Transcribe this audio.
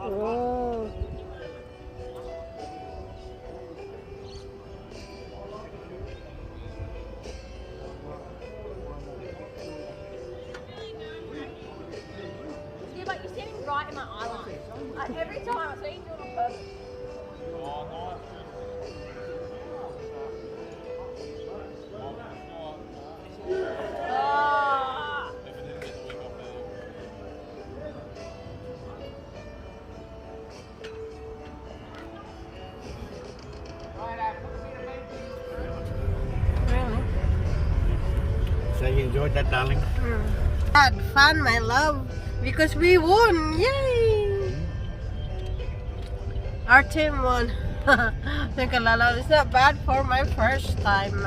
Oh. Yeah, but you're sitting right in my eye line. Like, every time I see you doing it on purpose. Oh. Really? So you enjoyed that, darling? Had fun, my love, because we won! Yay! Our team won. Think it's not bad for my first time.